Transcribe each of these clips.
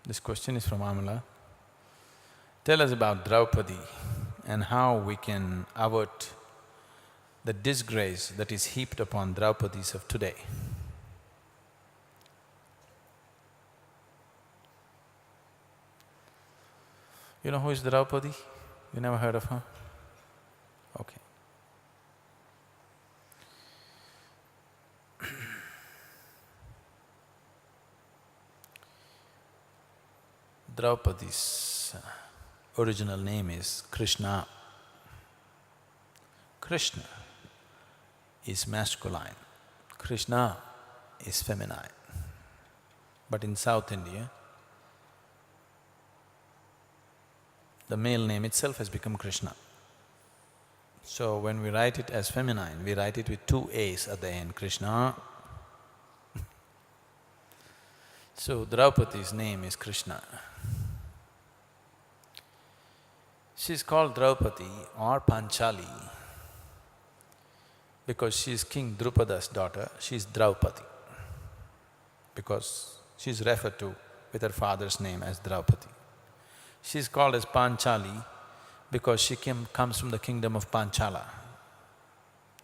This question is from Amala. Tell us about Draupadi and how we can avert the disgrace that is heaped upon Draupadis of today. You know who is Draupadi? You never heard of her? Okay. Draupadi's original name is Krishna. Krishna is masculine, Krishna is feminine. But in South India, the male name itself has become Krishna. So when we write it as feminine, we write it with two A's at the end, Krishna. So Draupadi's name is Krishna. She's called Draupadi or Panchali because she's King Draupada's daughter, she's Draupadi, because she's referred to with her father's name as Draupadi. She's called as Panchali because she comes from the kingdom of Panchala.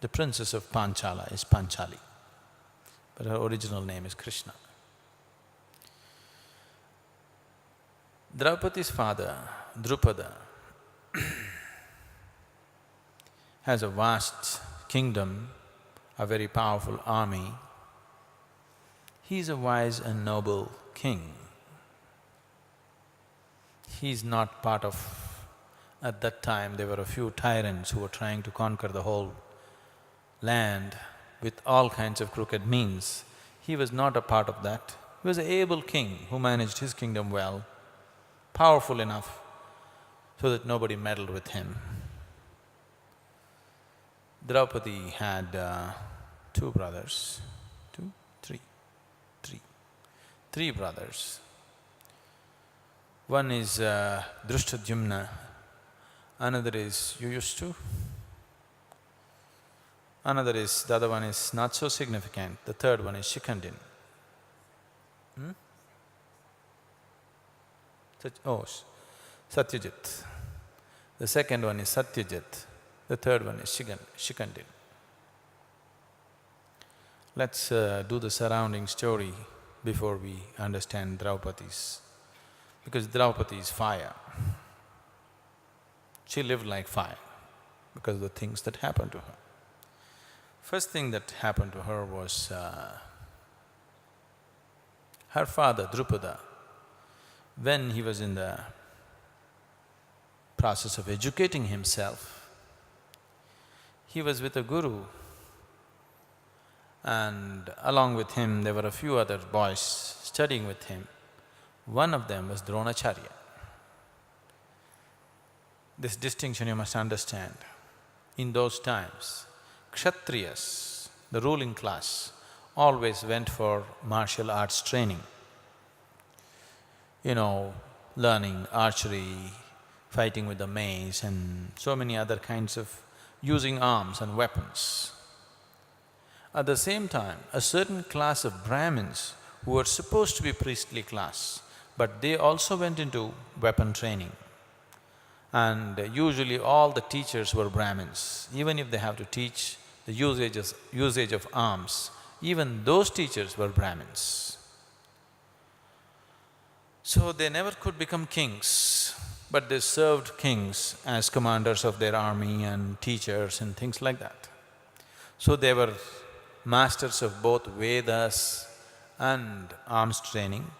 The princess of Panchala is Panchali, but her original name is Krishna. Draupadi's father, Drupada, has a vast kingdom, a very powerful army. He is a wise and noble king. He is not part of… At that time, there were a few tyrants who were trying to conquer the whole land with all kinds of crooked means. He was not a part of that. He was an able king who managed his kingdom well, powerful enough so that nobody meddled with him. Draupadi had two brothers, three brothers. One is Drishtadyumna, another is Yuyushtu, the other one is not so significant, the third one is Shikandin. Satyajit. The second one is Satyajit, the third one is Shikandin. Let's do the surrounding story before we understand Draupadi's, because Draupadi is fire. She lived like fire because of the things that happened to her. First thing that happened to her was her father, Drupada, when he was in the process of educating himself, he was with a guru, and along with him there were a few other boys studying with him. One of them was Dronacharya. This distinction you must understand. In those times, Kshatriyas, the ruling class, always went for martial arts training. You know, learning archery, fighting with the mace and so many other kinds of using arms and weapons. At the same time, a certain class of Brahmins who were supposed to be priestly class, but they also went into weapon training. And usually all the teachers were Brahmins. Even if they have to teach the usage of arms, even those teachers were Brahmins. So they never could become kings, but they served kings as commanders of their army and teachers and things like that. So they were masters of both Vedas and arms training.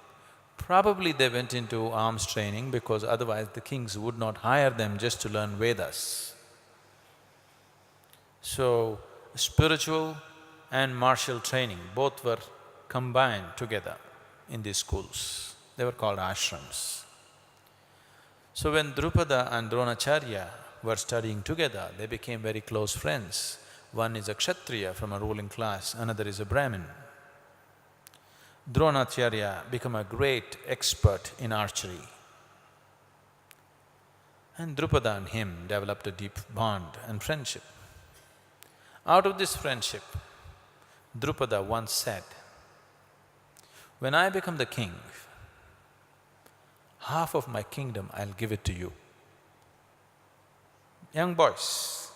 Probably they went into arms training because otherwise the kings would not hire them just to learn Vedas. So, spiritual and martial training, both were combined together in these schools. They were called ashrams. So when Drupada and Dronacharya were studying together, they became very close friends. One is a Kshatriya from a ruling class, another is a Brahmin. Dronacharya became a great expert in archery. And Drupada and him developed a deep bond and friendship. Out of this friendship, Drupada once said, "When I become the king, half of my kingdom, I'll give it to you. Young boys,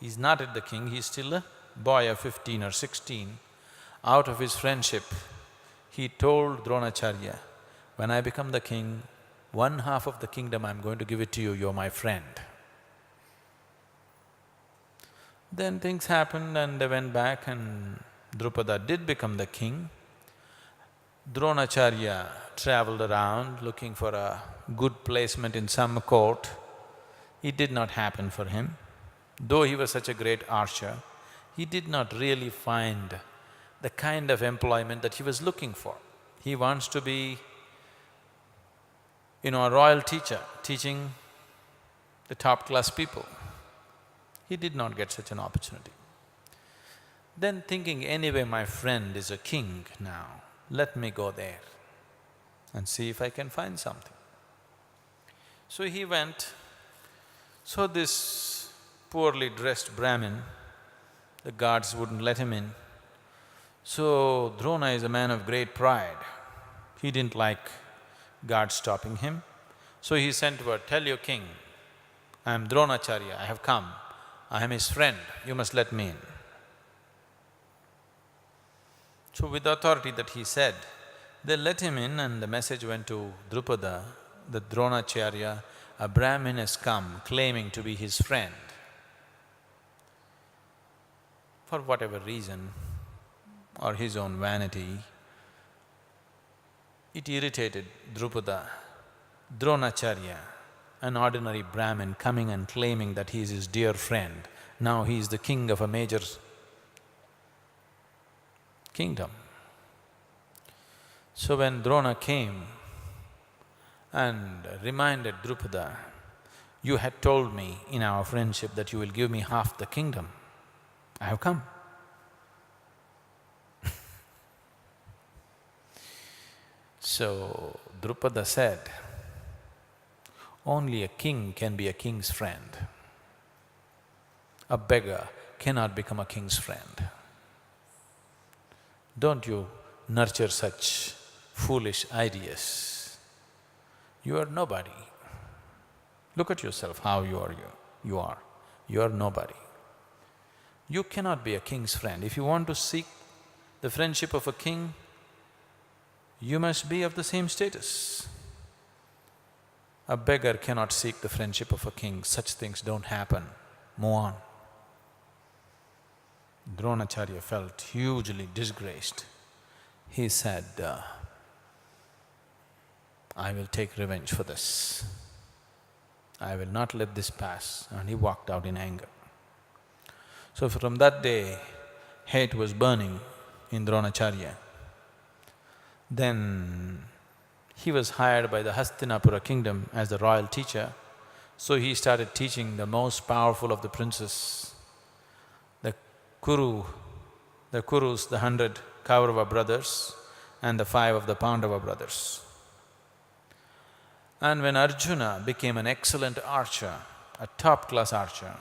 he's not yet the king, he's still a boy of 15 or 16. Out of his friendship, he told Dronacharya, when I become the king, one half of the kingdom I'm going to give it to you, you're my friend. Then things happened and they went back and Drupada did become the king. Dronacharya traveled around looking for a good placement in some court. It did not happen for him. Though he was such a great archer, he did not really find the kind of employment that he was looking for. He wants to be, a royal teacher, teaching the top-class people. He did not get such an opportunity. Then thinking, anyway, my friend is a king now, let me go there and see if I can find something. So he went. So this poorly dressed Brahmin, the guards wouldn't let him in. So Drona is a man of great pride. He didn't like guards stopping him. So he sent word, tell your king, I am Dronacharya, I have come. I am his friend, you must let me in. So with the authority that he said, they let him in and the message went to Drupada that Dronacharya, a Brahmin has come claiming to be his friend. For whatever reason or his own vanity, it irritated Drupada. Dronacharya, an ordinary Brahmin coming and claiming that he is his dear friend, now he is the king of a major kingdom. So when Drona came and reminded Drupada, you had told me in our friendship that you will give me half the kingdom. I have come. So Drupada said, only a king can be a king's friend. A beggar cannot become a king's friend. Don't you nurture such foolish ideas. You are nobody. Look at yourself, how you are. You are nobody. You cannot be a king's friend. If you want to seek the friendship of a king, you must be of the same status. A beggar cannot seek the friendship of a king, such things don't happen. Move on. Dronacharya felt hugely disgraced. He said, I will take revenge for this. I will not let this pass, and he walked out in anger. So from that day, hate was burning in Dronacharya. Then he was hired by the Hastinapura kingdom as the royal teacher, so he started teaching the most powerful of the princes, the Kurus, the 100 Kaurava brothers and the 5 of the Pandava brothers. And when Arjuna became an excellent archer, a top-class archer,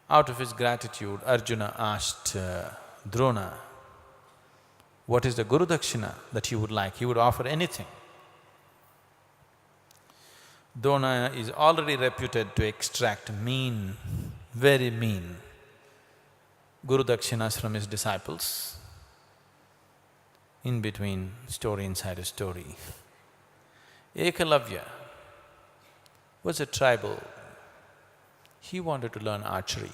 out of his gratitude, Arjuna asked Drona, what is the Guru Dakshina that he would like? He would offer anything. Drona is already reputed to extract mean, very mean Guru Dakshinas from his disciples. In between, story inside a story. Ekalavya was a tribal. He wanted to learn archery.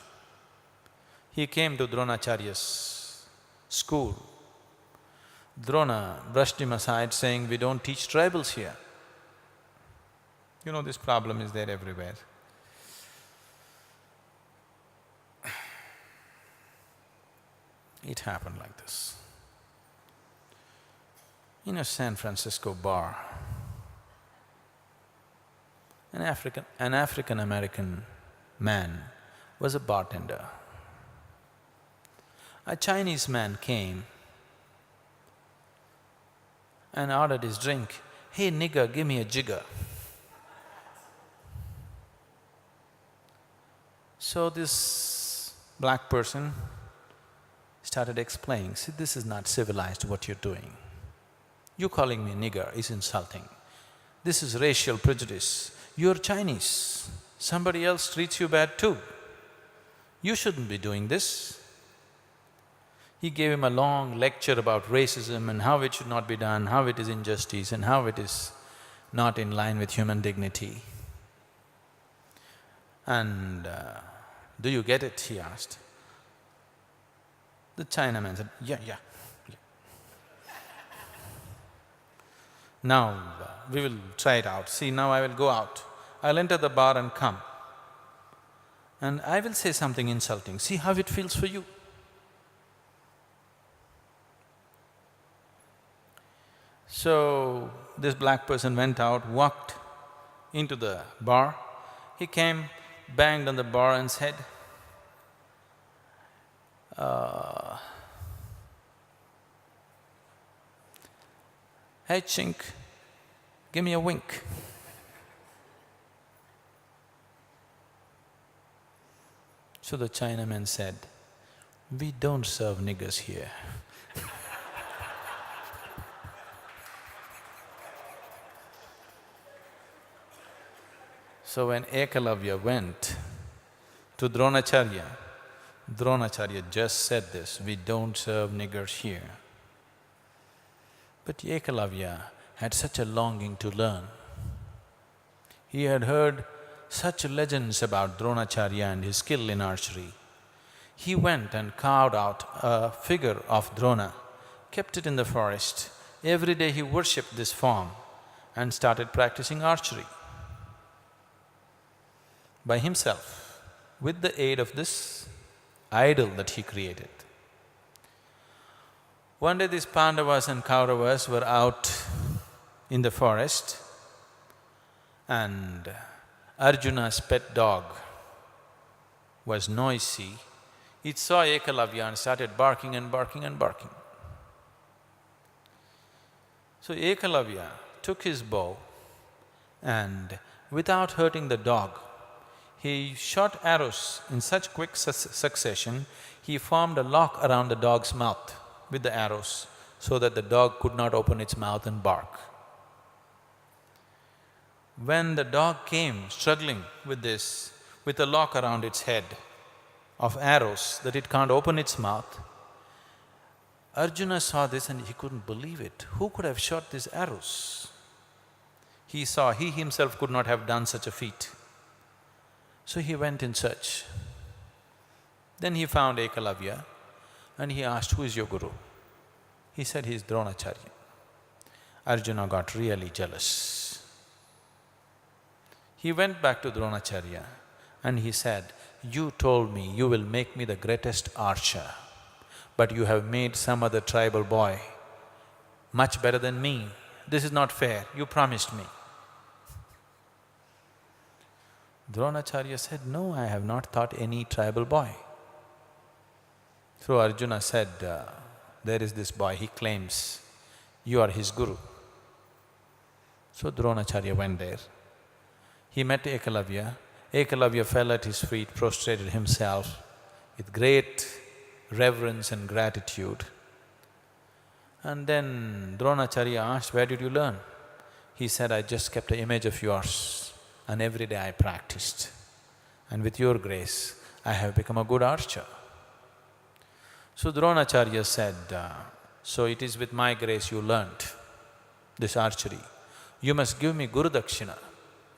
He came to Dronacharya's school. Drona brushed him aside saying, we don't teach tribals here. This problem is there everywhere. It happened like this. In a San Francisco bar, an African-American man was a bartender. A Chinese man came and ordered his drink, hey nigger, give me a jigger. So this black person started explaining, see, this is not civilized what you're doing. You calling me nigger is insulting. This is racial prejudice. You're Chinese, somebody else treats you bad too. You shouldn't be doing this. He gave him a long lecture about racism and how it should not be done, how it is injustice and how it is not in line with human dignity. And do you get it? He asked. The Chinaman said, yeah. Now we will try it out. See, now I will go out. I'll enter the bar and come. And I will say something insulting. See how it feels for you. So, this black person went out, walked into the bar. He came, banged on the bar and said, "Hey chink, give me a wink." So the Chinaman said, "We don't serve niggers here." So when Ekalavya went to Dronacharya, Dronacharya just said this, "We don't serve niggers here." But Ekalavya had such a longing to learn. He had heard such legends about Dronacharya and his skill in archery. He went and carved out a figure of Drona, kept it in the forest. Every day he worshipped this form and started practicing archery by himself, with the aid of this idol that he created. One day these Pandavas and Kauravas were out in the forest and Arjuna's pet dog was noisy. It saw Ekalavya and started barking and barking and barking. So Ekalavya took his bow and without hurting the dog, he shot arrows in such quick succession, he formed a lock around the dog's mouth with the arrows so that the dog could not open its mouth and bark. When the dog came struggling with this, with a lock around its head of arrows that it can't open its mouth, Arjuna saw this and he couldn't believe it. Who could have shot these arrows? He saw he himself could not have done such a feat. So he went in search. Then he found Ekalavya and he asked, "Who is your guru?" He said, "He is Dronacharya." Arjuna got really jealous. He went back to Dronacharya and he said, "You told me you will make me the greatest archer, but you have made some other tribal boy much better than me. This is not fair, you promised me." Dronacharya said, "No, I have not taught any tribal boy." So Arjuna said, "There is this boy, he claims you are his guru." So Dronacharya went there. He met Ekalavya. Ekalavya fell at his feet, prostrated himself with great reverence and gratitude. And then Dronacharya asked, "Where did you learn?" He said, "I just kept an image of yours and every day I practiced. And with your grace, I have become a good archer." So Dronacharya said, "So it is with my grace you learnt this archery. You must give me Guru Dakshina."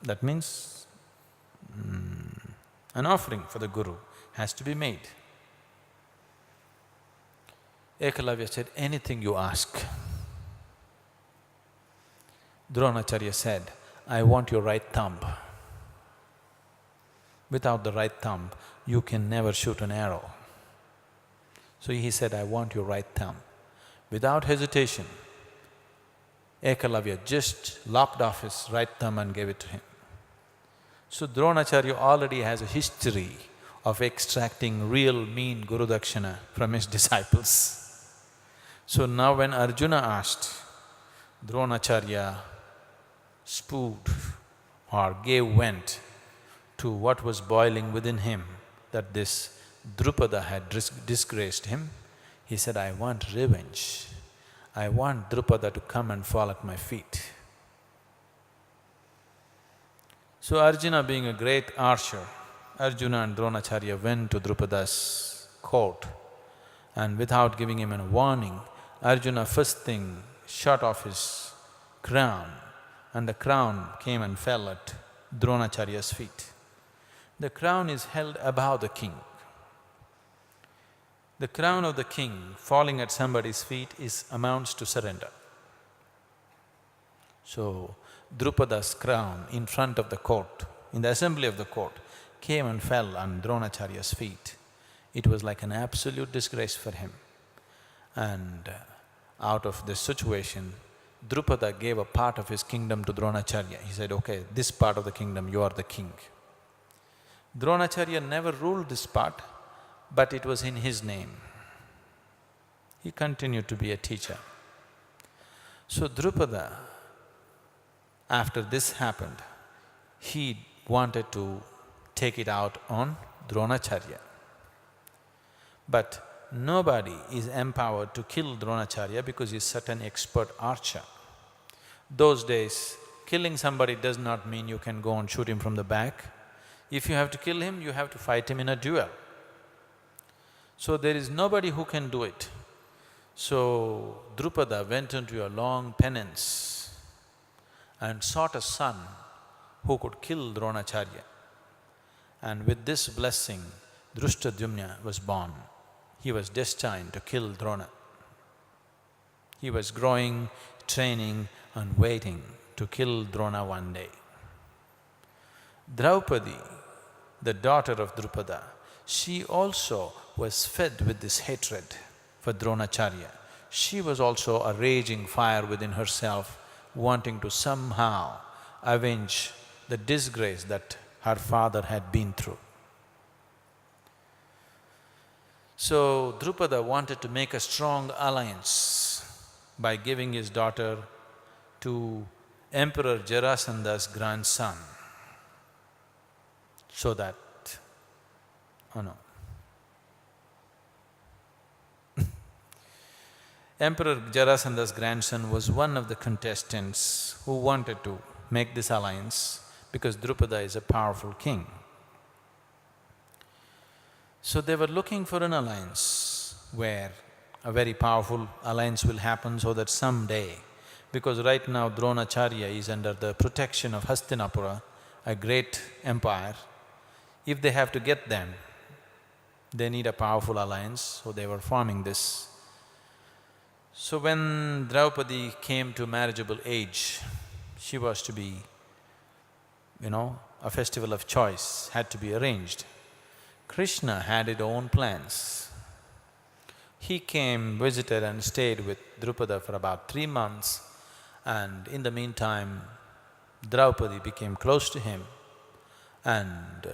That means an offering for the Guru has to be made. Ekalavya said, "Anything you ask." Dronacharya said, "I want your right thumb. Without the right thumb, you can never shoot an arrow." So he said, "I want your right thumb." Without hesitation, Ekalavya just lopped off his right thumb and gave it to him. So Dronacharya already has a history of extracting real mean Guru Dakshina from his disciples. So now when Arjuna asked, Dronacharya spewed or gave vent to what was boiling within him, that this Draupadi had disgraced him. He said, "I want revenge. I want Drupada to come and fall at my feet. So Arjuna, being a great archer, Arjuna and Dronacharya went to Drupada's court, and without giving him a warning, Arjuna first thing shot off his crown, and the crown came and fell at Dronacharya's feet. The crown is held above the king. The crown of the king falling at somebody's feet amounts to surrender. So, Drupada's crown in front of the court, in the assembly of the court, came and fell on Dronacharya's feet. It was like an absolute disgrace for him. And out of this situation, Drupada gave a part of his kingdom to Dronacharya. He said, okay, this part of the kingdom, you are the king. Dronacharya never ruled this part, but it was in his name. He continued to be a teacher. So Drupada, after this happened, he wanted to take it out on Dronacharya. But nobody is empowered to kill Dronacharya because he's such an expert archer. Those days, killing somebody does not mean you can go and shoot him from the back. If you have to kill him, you have to fight him in a duel. So there is nobody who can do it. So Drupada went into a long penance and sought a son who could kill Dronacharya. And with this blessing, Drishtadyumna was born. He was destined to kill Drona. He was growing, training and waiting to kill Drona one day. Draupadi, the daughter of Drupada, she also was fed with this hatred for Dronacharya. She was also a raging fire within herself, wanting to somehow avenge the disgrace that her father had been through. So Drupada wanted to make a strong alliance by giving his daughter to Emperor Jarasandha's grandson, so that… oh no. Emperor Jarasandha's grandson was one of the contestants who wanted to make this alliance because Drupada is a powerful king. So they were looking for an alliance where a very powerful alliance will happen so that someday, because right now Dronacharya is under the protection of Hastinapura, a great empire, if they have to get them, they need a powerful alliance, so they were forming this. So when Draupadi came to marriageable age, she was to be, a festival of choice had to be arranged. Krishna had his own plans. He came, visited and stayed with Drupada for about 3 months, and in the meantime, Draupadi became close to him and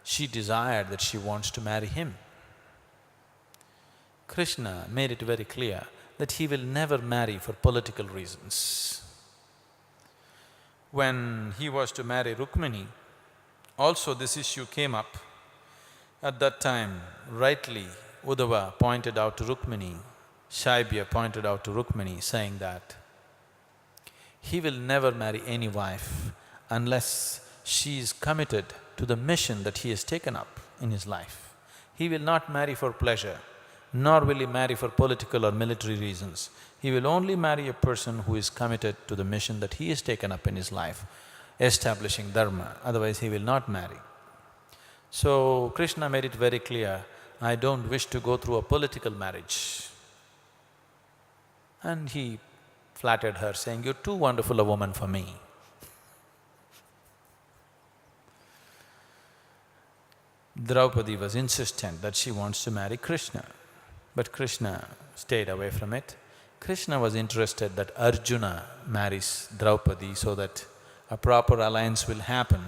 she desired that she wants to marry him. Krishna made it very clear that he will never marry for political reasons. When he was to marry Rukmini, also this issue came up. At that time, rightly, Uddhava pointed out to Rukmini, Shaibya pointed out to Rukmini, saying that he will never marry any wife unless she is committed to the mission that he has taken up in his life. He will not marry for pleasure, nor will he marry for political or military reasons. He will only marry a person who is committed to the mission that he has taken up in his life, establishing dharma, otherwise he will not marry. So Krishna made it very clear, I don't wish to go through a political marriage. And he flattered her, saying, you're too wonderful a woman for me. Draupadi was insistent that she wants to marry Krishna, but Krishna stayed away from it. Krishna was interested that Arjuna marries Draupadi so that a proper alliance will happen.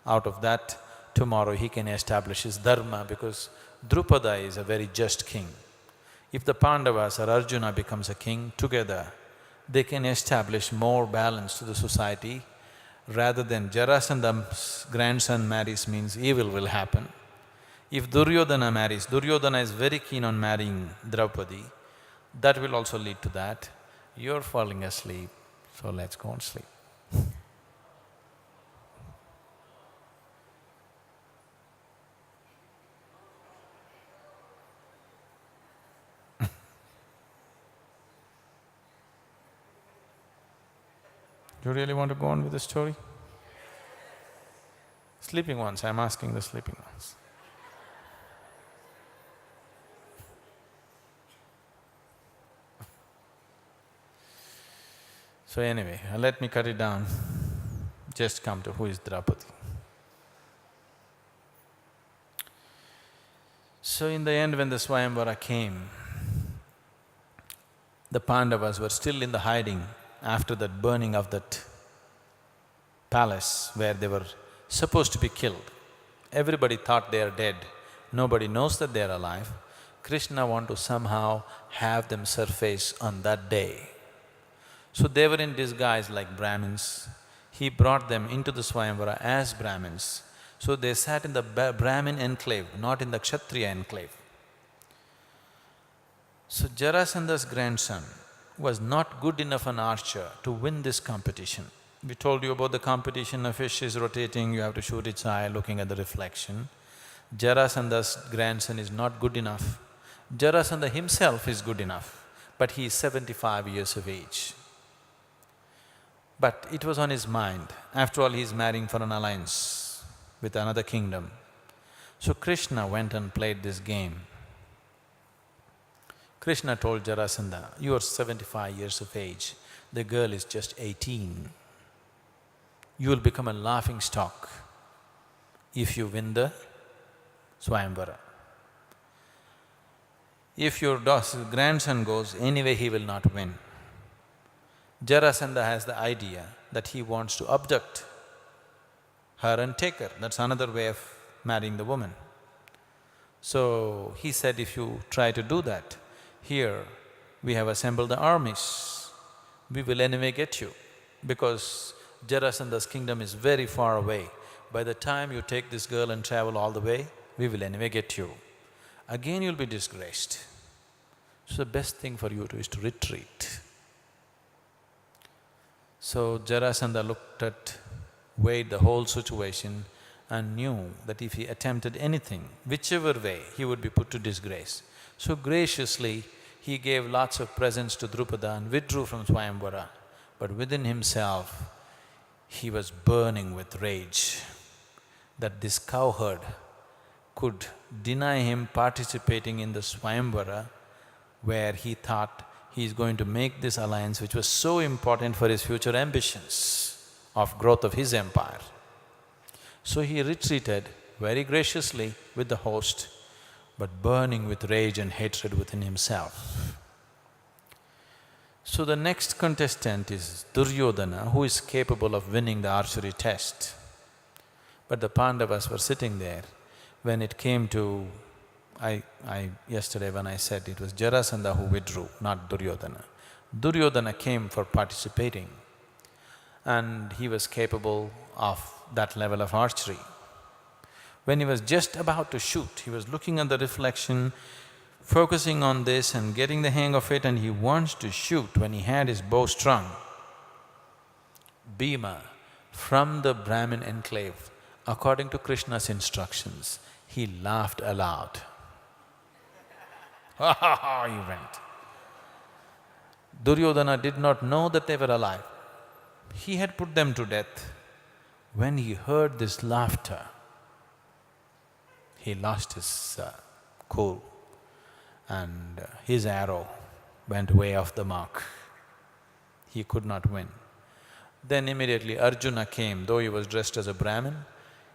Out of that, tomorrow he can establish his dharma, because Drupada is a very just king. If the Pandavas or Arjuna becomes a king, together they can establish more balance to the society. Rather than Jarasandha's grandson marries means evil will happen. If Duryodhana marries, Duryodhana is very keen on marrying Draupadi. That will also lead to that. You're falling asleep, so let's go and sleep. Do you really want to go on with the story? Sleeping ones, I'm asking the sleeping ones. So anyway, let me cut it down. Just come to who is Draupadi. So in the end, when the Swayamvara came, the Pandavas were still in the hiding after that burning of that palace where they were supposed to be killed. Everybody thought they are dead, nobody knows that they are alive. Krishna wanted to somehow have them surface on that day. So they were in disguise like Brahmins. He brought them into the Swayamvara as Brahmins. So they sat in the Brahmin enclave, not in the Kshatriya enclave. So Jarasandha's grandson was not good enough an archer to win this competition. We told you about the competition, a fish is rotating, you have to shoot its eye looking at the reflection. Jarasandha's grandson is not good enough. Jarasandha himself is good enough, but he is 75 years of age. But it was on his mind. After all, he is marrying for an alliance with another kingdom. So Krishna went and played this game. Krishna told Jarasandha, you are 75 years of age, the girl is just 18. You will become a laughing stock if you win the Swayamvara. If your grandson goes, anyway he will not win. Jarasandha has the idea that he wants to abduct her and take her. That's another way of marrying the woman. So he said, if you try to do that, here we have assembled the armies, we will anyway get you, because Jarasandha's kingdom is very far away. By the time you take this girl and travel all the way, we will anyway get you. Again you'll be disgraced. So the best thing for you is to retreat. So Jarasandha weighed the whole situation and knew that if he attempted anything, whichever way, he would be put to disgrace. So graciously, he gave lots of presents to Drupada and withdrew from Swayamvara. But within himself, he was burning with rage that this cowherd could deny him participating in the Swayamvara, where he thought he is going to make this alliance which was so important for his future ambitions of growth of his empire. So he retreated very graciously with the host, but burning with rage and hatred within himself. So the next contestant is Duryodhana, who is capable of winning the archery test. But the Pandavas were sitting there. When it came to… yesterday when I said it was Jarasandha who withdrew, not Duryodhana. Duryodhana came for participating and he was capable of that level of archery. When he was just about to shoot, he was looking at the reflection, focusing on this and getting the hang of it, and he wants to shoot when he had his bow strung. Bhima, from the Brahmin enclave, according to Krishna's instructions, he laughed aloud. Ha ha ha, he went. Duryodhana did not know that they were alive. He had put them to death. When he heard this laughter, he lost his cool and his arrow went way off the mark. He could not win. Then immediately Arjuna came, though he was dressed as a Brahmin,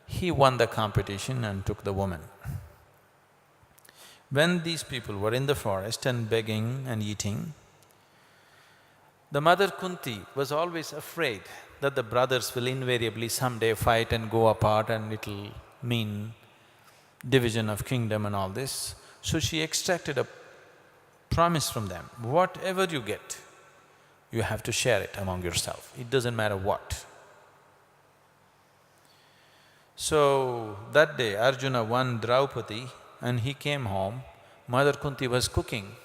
he won the competition and took the woman. When these people were in the forest and begging and eating, the mother Kunti was always afraid that the brothers will invariably someday fight and go apart and it'll mean division of kingdom and all this. So she extracted a promise from them, whatever you get, you have to share it among yourself, it doesn't matter what. So that day Arjuna won Draupadi and he came home, Mother Kunti was cooking.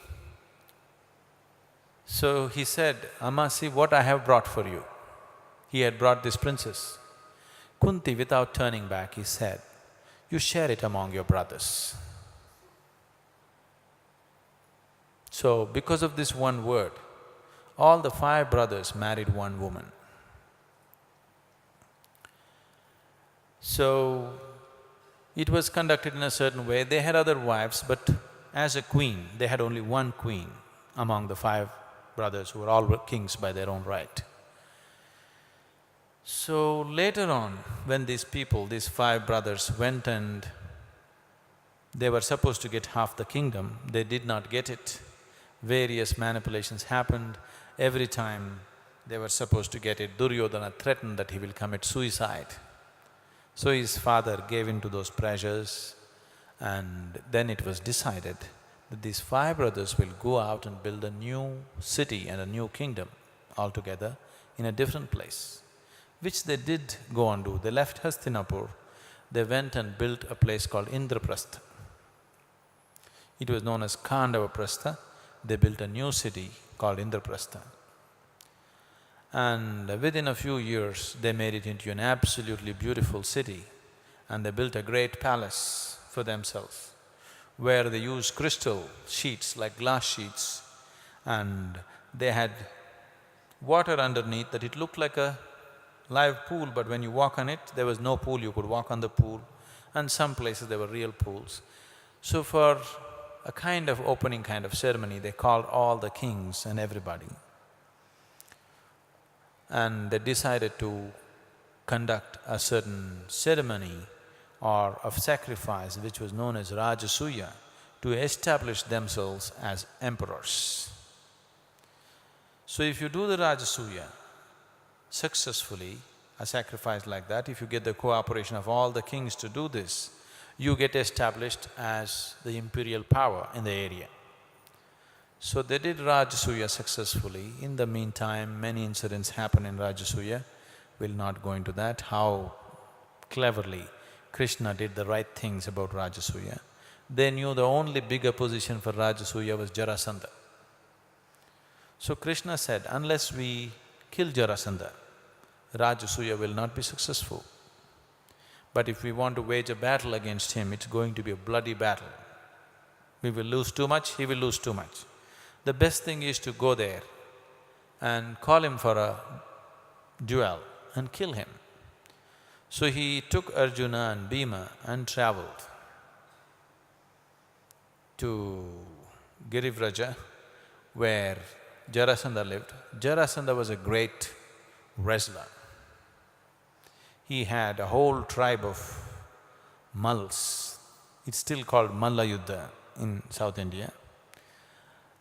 So he said, Amma, see what I have brought for you. He had brought this princess. Kunti, without turning back, he said, you share it among your brothers. So because of this one word, all the 5 brothers married one woman. So it was conducted in a certain way. They had other wives, but as a queen, they had only one queen among the 5 brothers who were all kings by their own right. So later on, when these people, these 5 brothers went and they were supposed to get half the kingdom, they did not get it. Various manipulations happened. Every time they were supposed to get it, Duryodhana threatened that he will commit suicide. So his father gave in to those pressures, and then it was decided that these 5 brothers will go out and build a new city and a new kingdom altogether in a different place, which they did go and do. They left Hastinapur, they went and built a place called Indraprastha. It was known as Khandavaprastha. They built a new city called Indraprastha. And within a few years, they made it into an absolutely beautiful city, and they built a great palace for themselves, where they used crystal sheets like glass sheets, and they had water underneath that it looked like a live pool, but when you walk on it, there was no pool, you could walk on the pool, and some places there were real pools. So for a kind of opening kind of ceremony, they called all the kings and everybody. And they decided to conduct a certain ceremony or of sacrifice which was known as Rajasuya, to establish themselves as emperors. So if you do the Rajasuya successfully, a sacrifice like that, if you get the cooperation of all the kings to do this, you get established as the imperial power in the area. So they did Rajasuya successfully. In the meantime, many incidents happen in Rajasuya. We'll not go into that, how cleverly Krishna did the right things about Rajasuya. They knew the only big opposition for Rajasuya was Jarasandha. So Krishna said, unless we kill Jarasandha, Rajasuya will not be successful. But if we want to wage a battle against him, it's going to be a bloody battle. We will lose too much, he will lose too much. The best thing is to go there and call him for a duel and kill him. So he took Arjuna and Bhima and travelled to Girivraja, where Jarasandha lived. Jarasandha was a great wrestler. He had a whole tribe of Malls. It's still called Malla Yuddha in South India.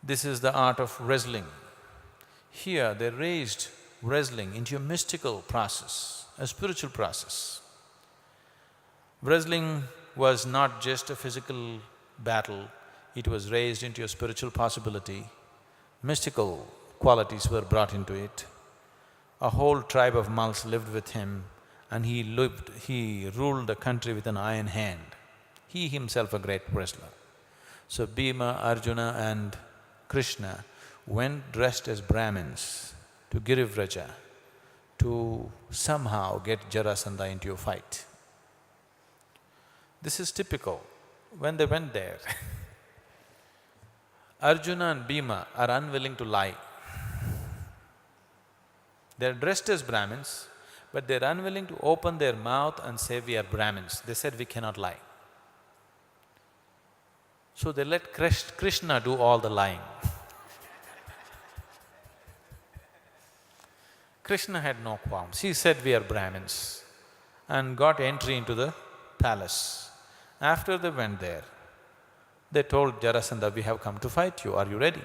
This is the art of wrestling. Here they raised wrestling into a mystical process, a spiritual process. Wrestling was not just a physical battle, it was raised into a spiritual possibility. Mystical qualities were brought into it. A whole tribe of Malls lived with him, and he ruled the country with an iron hand. He himself a great wrestler. So Bhima, Arjuna and Krishna went dressed as Brahmins to Girivraja to somehow get Jarasandha into a fight. This is typical. When they went there, Arjuna and Bhima are unwilling to lie. They're dressed as Brahmins, but they're unwilling to open their mouth and say, we are Brahmins. They said, we cannot lie. So they let Krishna do all the lying. Krishna had no qualms. He said, we are Brahmins, and got entry into the palace. After they went there, they told Jarasandha, we have come to fight you, are you ready?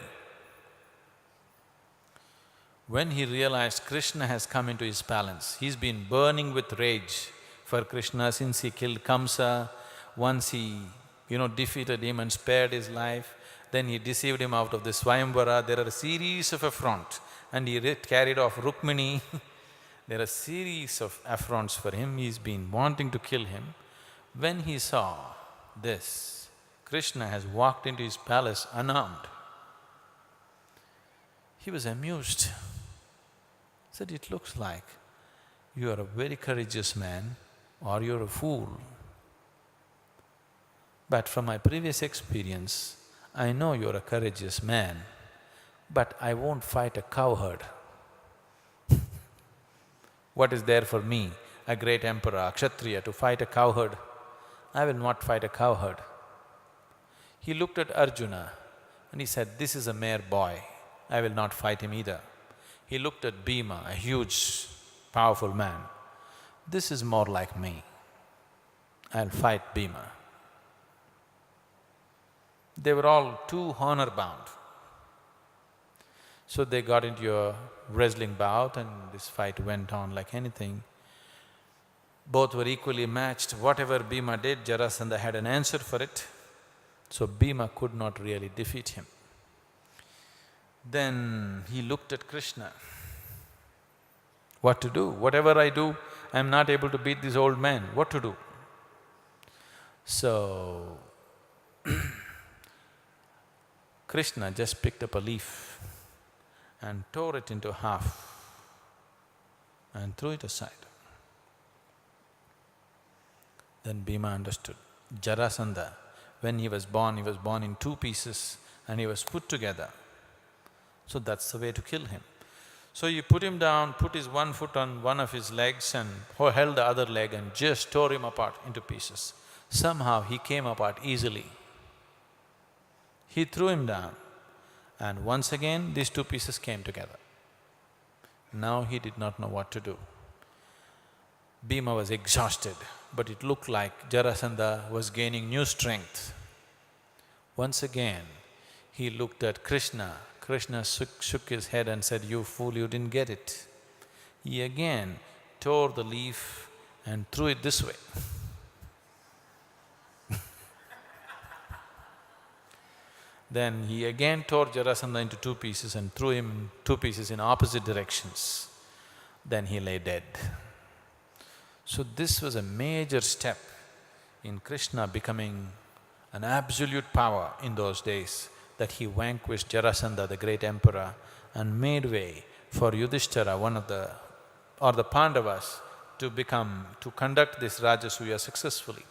When he realized Krishna has come into his palace, he's been burning with rage for Krishna since he killed Kamsa. Once he, defeated him and spared his life, then he deceived him out of the Swayamvara. There are a series of affronts, and he carried off Rukmini. There are a series of affronts for him, he's been wanting to kill him. When he saw this, Krishna has walked into his palace unarmed. He was amused. Said, it looks like you are a very courageous man or you're a fool. But from my previous experience, I know you're a courageous man, but I won't fight a cowherd. What is there for me, a great emperor, a kshatriya, to fight a cowherd? I will not fight a cowherd. He looked at Arjuna and he said, this is a mere boy, I will not fight him either. He looked at Bhima, a huge, powerful man. This is more like me, I'll fight Bhima. They were all too honor-bound. So they got into a wrestling bout and this fight went on like anything. Both were equally matched. Whatever Bhima did, Jarasandha had an answer for it. So Bhima could not really defeat him. Then he looked at Krishna. What to do? Whatever I do, I'm not able to beat this old man. What to do? So Krishna just picked up a leaf and tore it into half and threw it aside. Then Bhima understood. Jarasandha, when he was born in two pieces and he was put together. So that's the way to kill him. So you put him down, put his one foot on one of his legs and held the other leg and just tore him apart into pieces. Somehow he came apart easily. He threw him down and once again these two pieces came together. Now he did not know what to do. Bhima was exhausted, but it looked like Jarasandha was gaining new strength. Once again, he looked at Krishna. Krishna shook his head and said, you fool, you didn't get it. He again tore the leaf and threw it this way. Then he again tore Jarasandha into two pieces and threw him in two pieces in opposite directions. Then he lay dead. So this was a major step in Krishna becoming an absolute power in those days, that he vanquished Jarasandha, the great emperor, and made way for Yudhishthira, one of the… or the Pandavas, to conduct this Rajasuya successfully.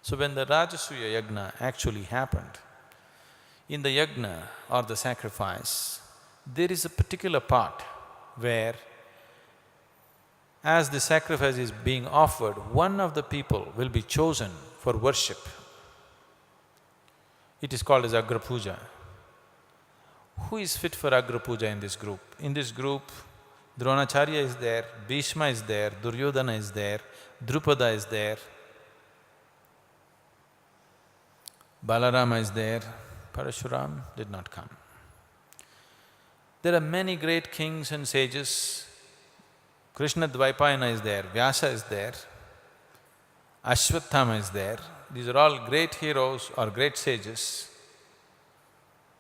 So when the Rajasuya yagna actually happened, in the yagna or the sacrifice, there is a particular part where as the sacrifice is being offered, one of the people will be chosen for worship. It is called as Agra Puja. Who is fit for Agra Puja in this group? In this group, Dronacharya is there, Bhishma is there, Duryodhana is there, Draupadi is there, Balarama is there, Parashuram did not come. There are many great kings and sages. Krishna Dvaipayana is there, Vyasa is there, Ashwathama is there. These are all great heroes or great sages.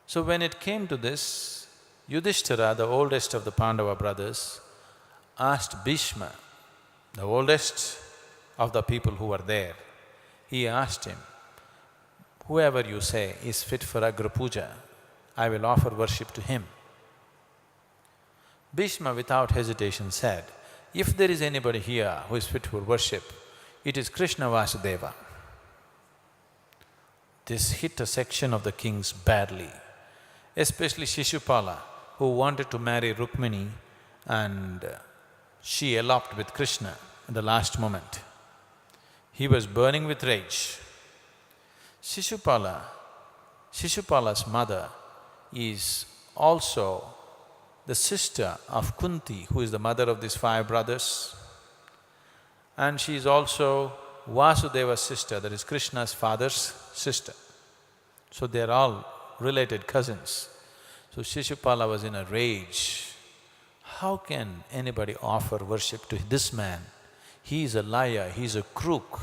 So when it came to this, Yudhishthira, the oldest of the Pandava brothers, asked Bhishma, the oldest of the people who were there, he asked him, whoever you say is fit for Agra Puja, I will offer worship to him. Bhishma without hesitation said, if there is anybody here who is fit for worship, it is Krishna Vasudeva. This hit a section of the kings badly, especially Shishupala, who wanted to marry Rukmini and she eloped with Krishna in the last moment. He was burning with rage. Shishupala's mother is also the sister of Kunti, who is the mother of these 5 brothers, and she is also Vasudeva's sister, that is Krishna's father's sister. So they are all related cousins. So Shishupala was in a rage. How can anybody offer worship to this man? He is a liar, he is a crook,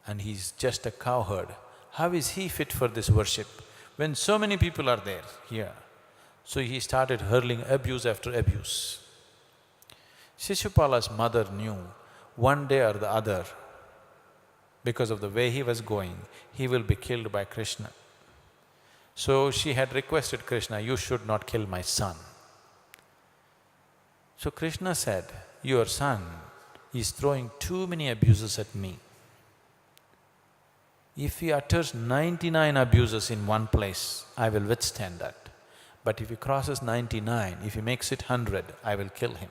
and he is just a cowherd. How is he fit for this worship when so many people are there here? So he started hurling abuse after abuse. Shishupala's mother knew one day or the other, because of the way he was going, he will be killed by Krishna. So she had requested Krishna, you should not kill my son. So Krishna said, your son is throwing too many abuses at me. If he utters 99 abuses in one place, I will withstand that. But if he crosses 99, if he makes it 100, I will kill him.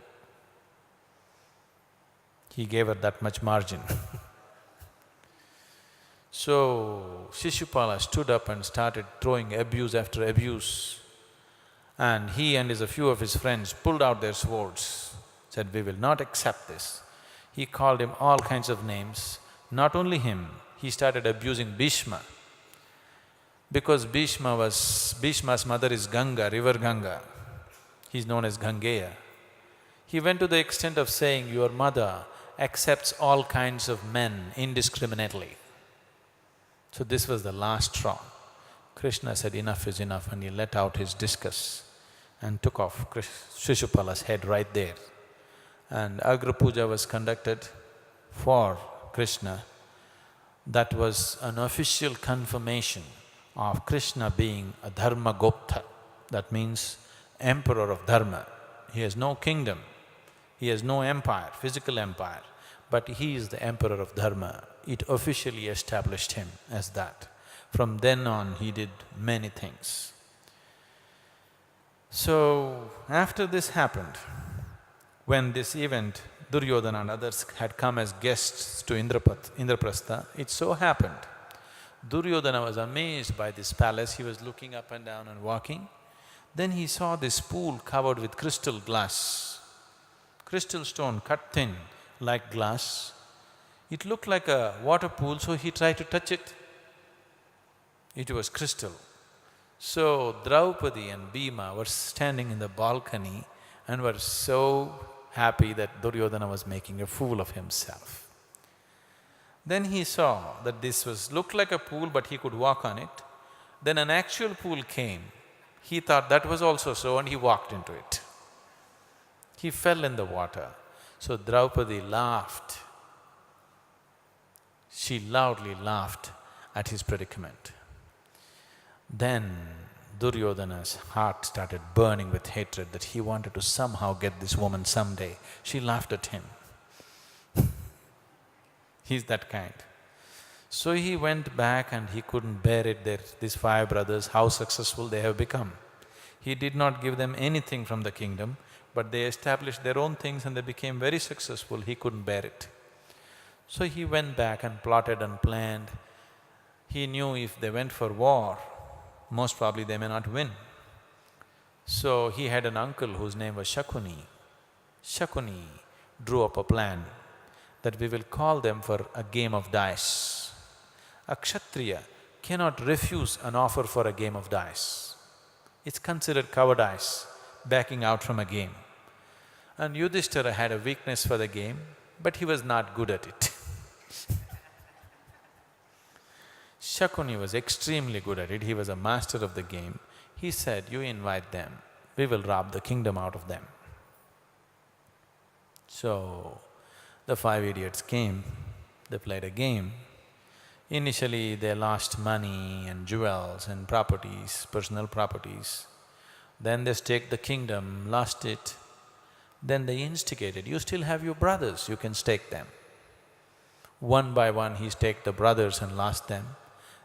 He gave her that much margin. So Shishupala stood up and started throwing abuse after abuse. And he and a few of his friends pulled out their swords, said, we will not accept this. He called him all kinds of names. Not only him, he started abusing Bhishma. Because Bhishma's mother is Ganga, river Ganga. He's known as Gangeya. He went to the extent of saying, your mother accepts all kinds of men indiscriminately. So this was the last straw. Krishna said, enough is enough, and he let out his discus and took off Shishupala's head right there. And Agra Puja was conducted for Krishna. That was an official confirmation of Krishna being a Dharma Gopta. That means emperor of Dharma. He has no kingdom, he has no empire, physical empire, but he is the emperor of Dharma. It officially established him as that. From then on, he did many things. So, after this happened, when this event, Duryodhana and others had come as guests to Indraprastha, it so happened, Duryodhana was amazed by this palace. He was looking up and down and walking. Then he saw this pool covered with crystal glass, crystal stone cut thin like glass. It looked like a water pool, so he tried to touch it. It was crystal. So Draupadi and Bhima were standing in the balcony and were so happy that Duryodhana was making a fool of himself. Then he saw that looked like a pool, but he could walk on it. Then an actual pool came. He thought that was also so, and he walked into it. He fell in the water. So Draupadi laughed. She loudly laughed at his predicament. Then Duryodhana's heart started burning with hatred that he wanted to somehow get this woman someday. She laughed at him. He's that kind. So he went back and he couldn't bear it, these 5 brothers, how successful they have become. He did not give them anything from the kingdom, but they established their own things and they became very successful. He couldn't bear it. So he went back and plotted and planned. He knew if they went for war, most probably they may not win. So he had an uncle whose name was Shakuni. Shakuni drew up a plan that we will call them for a game of dice. A Kshatriya cannot refuse an offer for a game of dice. It's considered cowardice, backing out from a game. And Yudhishthira had a weakness for the game, but he was not good at it. Shakuni was extremely good at it, he was a master of the game. He said, you invite them, we will rob the kingdom out of them. So, the 5 idiots came, they played a game. Initially, they lost money and jewels and properties, personal properties. Then they staked the kingdom, lost it. Then they instigated, you still have your brothers, you can stake them. One by one, he staked the brothers and lost them.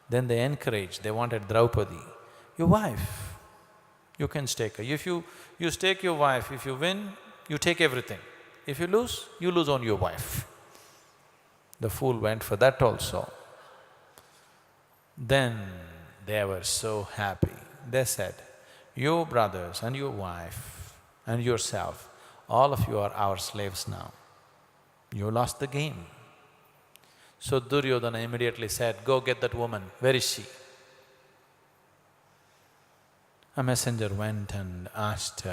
Then they encouraged, they wanted Draupadi, your wife, you can stake her. If you stake your wife, if you win, you take everything. If you lose on your wife. The fool went for that also. Then they were so happy. They said, your brothers and your wife and yourself, all of you are our slaves now. You lost the game. So Duryodhana immediately said, go get that woman, where is she? A messenger went and asked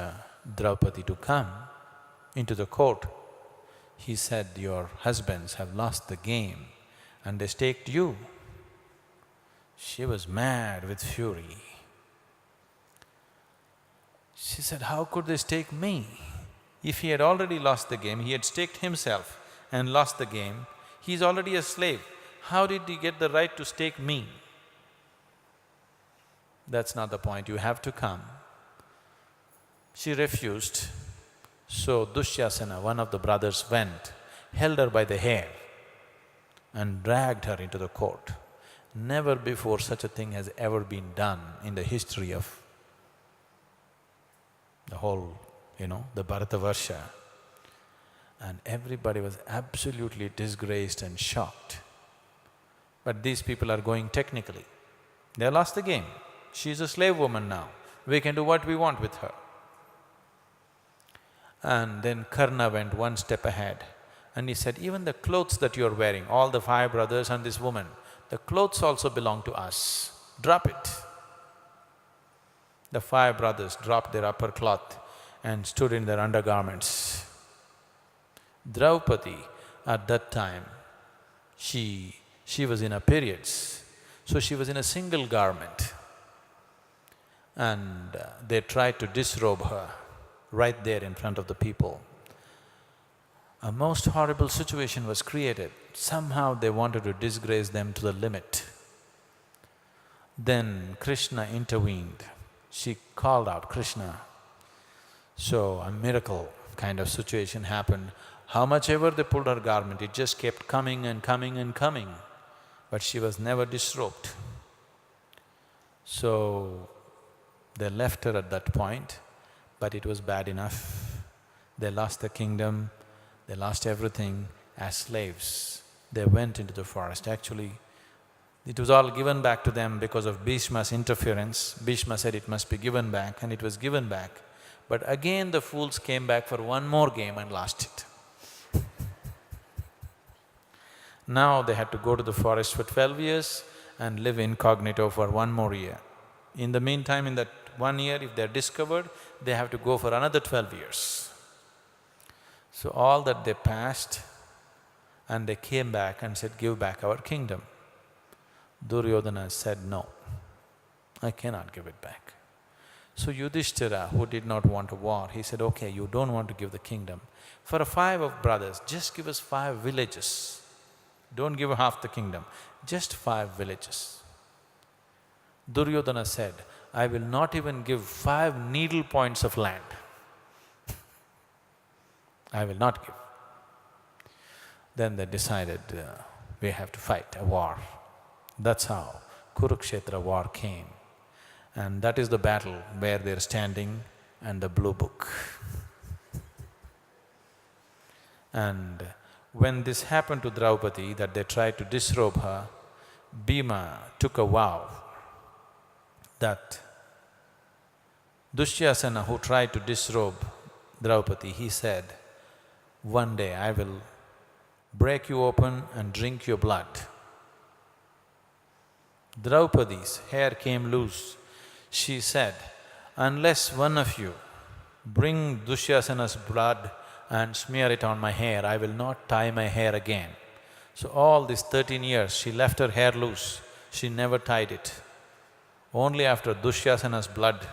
Draupadi to come into the court. He said, your husbands have lost the game and they staked you. She was mad with fury. She said, how could they stake me? If he had already lost the game, he had staked himself and lost the game, he's already a slave. How did he get the right to stake me? That's not the point, you have to come. She refused. So Dushyasana, one of the brothers, went, held her by the hair and dragged her into the court. Never before such a thing has ever been done in the history of the whole, the Bharatavarsha. And everybody was absolutely disgraced and shocked. But these people are going technically. They lost the game. She's a slave woman now. We can do what we want with her. And then Karna went one step ahead and he said, even the clothes that you're wearing, all the 5 brothers and this woman, the clothes also belong to us. Drop it. The 5 brothers dropped their upper cloth and stood in their undergarments. Draupadi, at that time, she was in her periods, so she was in a single garment. And they tried to disrobe her right there in front of the people. A most horrible situation was created. Somehow they wanted to disgrace them to the limit. Then Krishna intervened. She called out Krishna. So a miracle kind of situation happened. How much ever they pulled her garment, it just kept coming and coming and coming, but she was never disrobed. So they left her at that point, but it was bad enough. They lost the kingdom, they lost everything as slaves. They went into the forest. Actually, it was all given back to them because of Bhishma's interference. Bhishma said it must be given back, and it was given back. But again the fools came back for one more game and lost it. Now they had to go to the forest for 12 years and live incognito for one more year. In the meantime, in that 1 year, if they're discovered, they have to go for another 12 years. So all that they passed, and they came back and said, give back our kingdom. Duryodhana said, no, I cannot give it back. So Yudhishthira, who did not want a war, he said, okay, you don't want to give the kingdom. For 5 of brothers, just give us 5 villages. Don't give half the kingdom, just 5 villages. Duryodhana said, I will not even give 5 needle points of land. I will not give. Then they decided, we have to fight a war. That's how Kurukshetra war came. And that is the battle where they're standing and the blue book. And when this happened to Draupadi, that they tried to disrobe her, Bhima took a vow that Dushyasana, who tried to disrobe Draupadi, he said, one day I will break you open and drink your blood. Draupadi's hair came loose. She said, unless one of you bring Dushyasana's blood and smear it on my hair, I will not tie my hair again. So all these 13 years, she left her hair loose, she never tied it. Only after Dushyasana's blood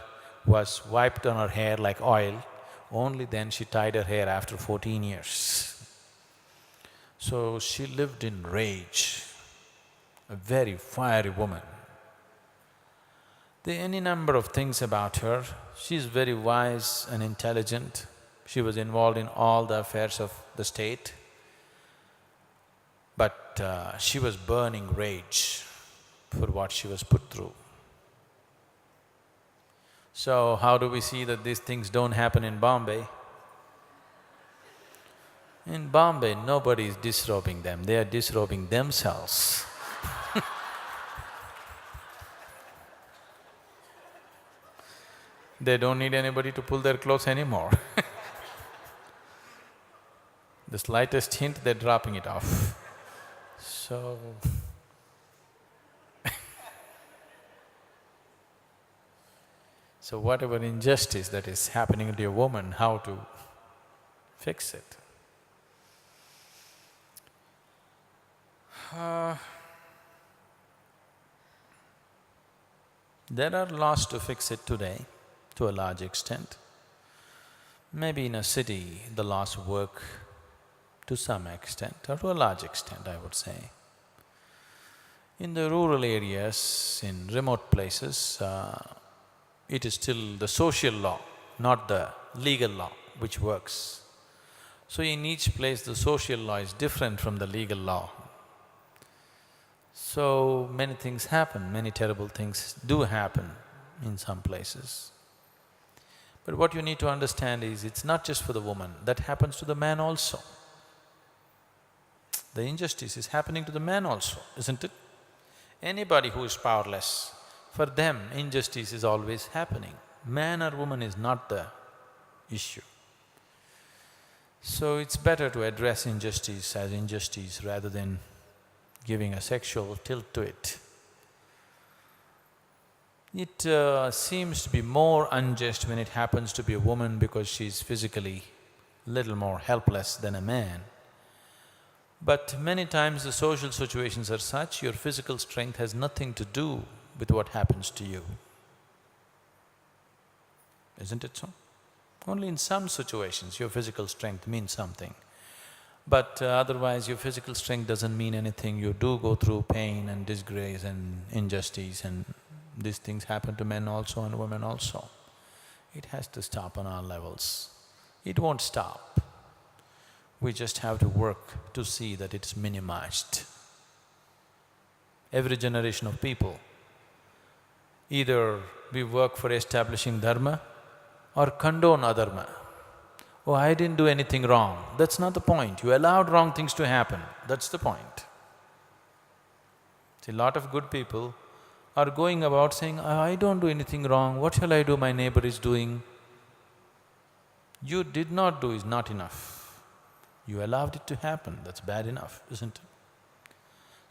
was wiped on her hair like oil, only then she tied her hair after 14 years. So she lived in rage, a very fiery woman. There are any number of things about her. She's very wise and intelligent. She was involved in all the affairs of the state, but she was burning rage for what she was put through. So how do we see that these things don't happen in Bombay? In Bombay, nobody is disrobing them, they are disrobing themselves. They don't need anybody to pull their clothes anymore. The slightest hint, they're dropping it off. So… So whatever injustice that is happening to a woman, how to fix it? There are laws to fix it today, to a large extent. Maybe in a city, the laws work to some extent, or to a large extent, I would say. In the rural areas, in remote places, it is still the social law, not the legal law, which works. So in each place, the social law is different from the legal law. So many things happen, many terrible things do happen in some places. But what you need to understand is, it's not just for the woman, that happens to the man also. The injustice is happening to the man also, isn't it? Anybody who is powerless, for them injustice is always happening. Man or woman is not the issue. So it's better to address injustice as injustice rather than giving a sexual tilt to it. It seems to be more unjust when it happens to be a woman because she's physically little more helpless than a man. But many times the social situations are such, your physical strength has nothing to do with what happens to you. Isn't it so? Only in some situations your physical strength means something. But otherwise your physical strength doesn't mean anything. You do go through pain and disgrace and injustice, and these things happen to men also and women also. It has to stop on all levels. It won't stop. We just have to work to see that it's minimized. Every generation of people, either we work for establishing dharma or condone adharma. Oh, I didn't do anything wrong. That's not the point. You allowed wrong things to happen. That's the point. See, a lot of good people are going about saying, I don't do anything wrong, what shall I do, my neighbor is doing. You did not do is not enough. You allowed it to happen, that's bad enough, isn't it?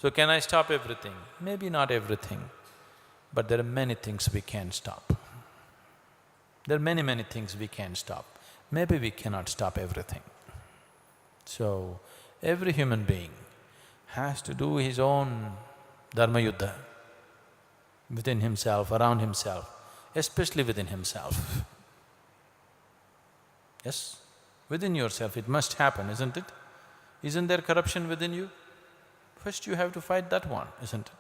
So can I stop everything? Maybe not everything, but there are many things we can stop. There are many things we can stop. Maybe we cannot stop everything. So, every human being has to do his own dharma yuddha within himself, around himself, especially within himself. Yes? Within yourself it must happen, isn't it? Isn't there corruption within you? First you have to fight that one, isn't it?